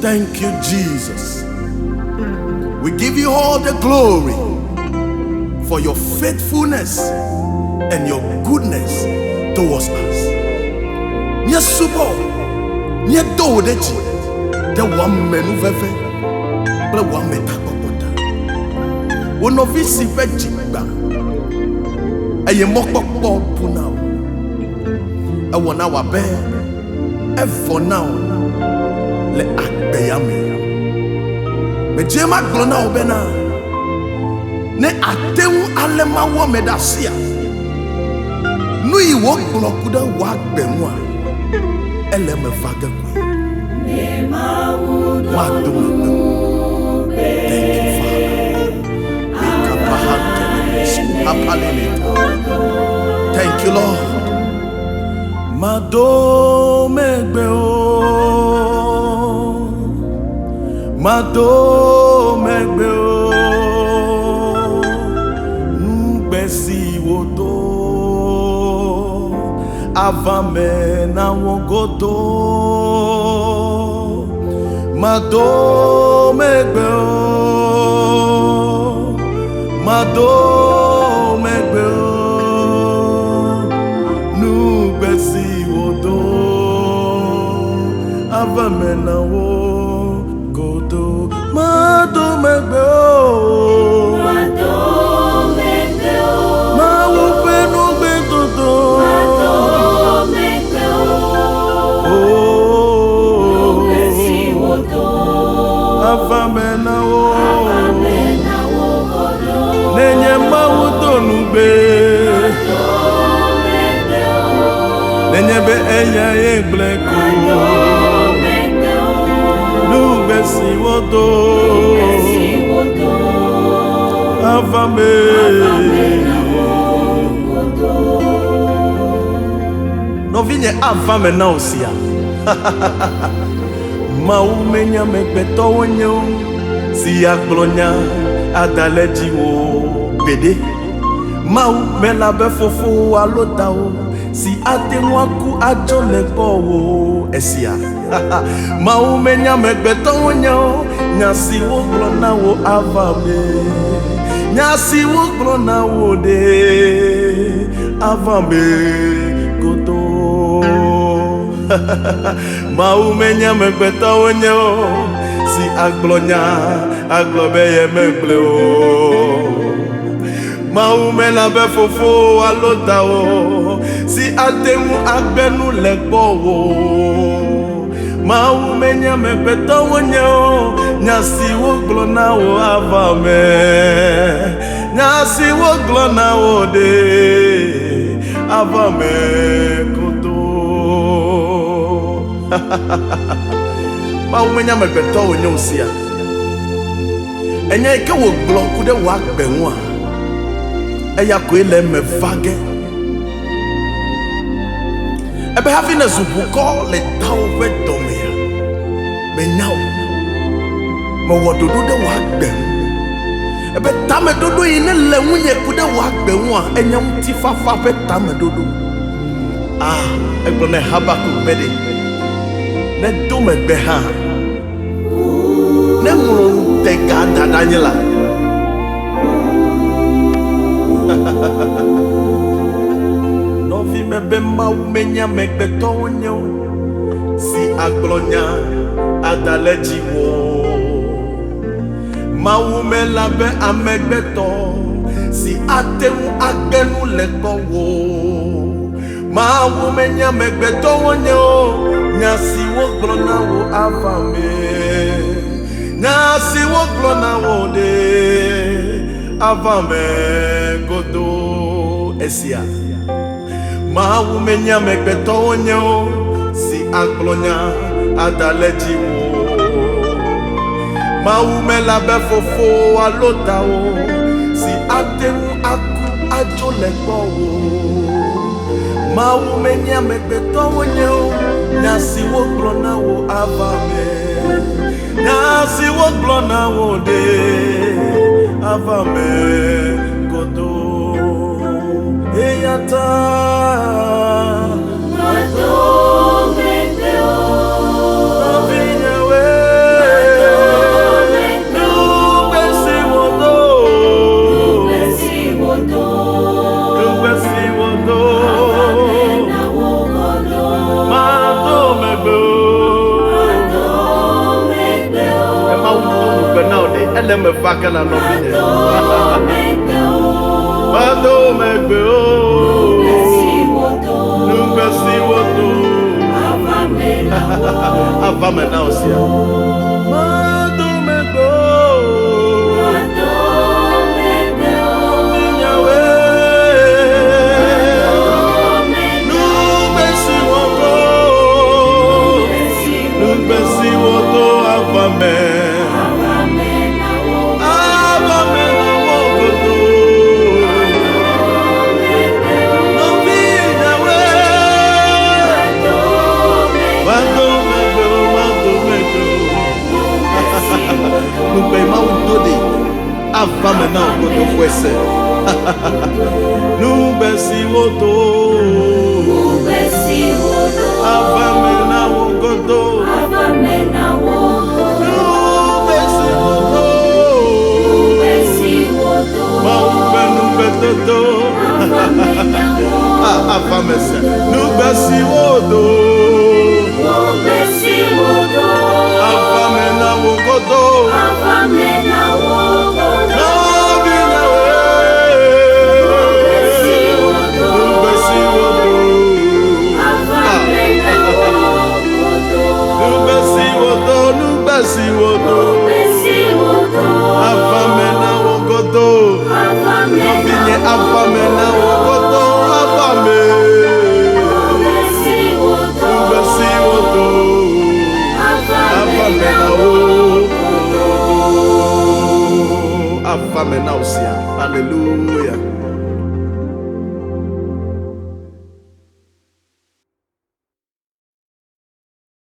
Thank you, Jesus. We give you all the glory for your faithfulness and your goodness towards us. Nye subo, nye do deji, the one menu veve, but one metakopota. One of his veji bam, a ye mokpokpo punao. I want our bed, and for now, let akbeyame. Me jema glona obena, ne atemu alema wo medasia. Nu iwo blokuda wa bemwa, ele me vaga kwa. Thank you, Father. Thank you, Lord. Mado megbeo, Mado megbeo, Nubesi wodo, Avame na wogodo, Mado megbeo, Mado megbeo, Nubesi wodo, Avame na wogodo, Mado megbeo, Mado megbeo, Ma wupe nube dodo, Mado megbeo, Nubesi wodo, Avame na wogodo, Nenye ma wudo nube, Nenye be eya ebleko, Nubesi wodo, Avame. Novinye avame na osia. Maumenya mepeto wonyo, si aglonya adaleji wo bede. Mau melabe fofo alotao, si atemwaku ajolepo wo esia. Maumenya mepeto wonyo, nyasi wo glona wo avame. Nyasi wo glona wo de avame godo. Maumenya megbeta wonyo, si aglonya aglobeye megleo. Maumela be fofo alota o, si atemu agbenu lekbo o. Maumenya megbeta wonyo, nyasi wo glona wo avame. Nyasi wo glona wo de avame koto. Maumenya megbeta wonyo sia. Enya ike wo glon kude wa gbenwa. Eya ko ile me vage. Ebe having a zubuko le tawe domia. Me now. Me wododo de wa gbem. Ebe tame dodo ine le nwunye kude wa gbenwa. Enya mti fafa be tame dodo. Ah, egbo ne Habakkuk bede. Ne do me gbe ha. Ne muru te ga Daniela. Novi mebe maumenya megbeto wonyo, si aglonya adaleji wo. Maume labe amegbeto, si atemu agbenu lekbo wo. Maumenya megbeto wonyo, nyasi wo glona wo avame. Nyasi wo glona wo de avame godo esia. Maumenya megbeto wonyo, si aglonya adaleji wo. Maume labe fofo alota wo, si atemu aku ajolekbo wo. Maumenya megbeto wonyo, nyasi wo glona wo avame. Nyasi wo glona wo de avame godo. Eyata Mado megbeo, Novinyewe vaca na novinha. Mandou megbe o. Nunca se botou. Avame na osia. Mandou megbe o. Avame na ogodo fuese. Nubesi woto. Avame na ogodo. Nubesi woto. Maube nubetoto. Avame se. Nubesi woto. Avame na ogodo. Hallelujah.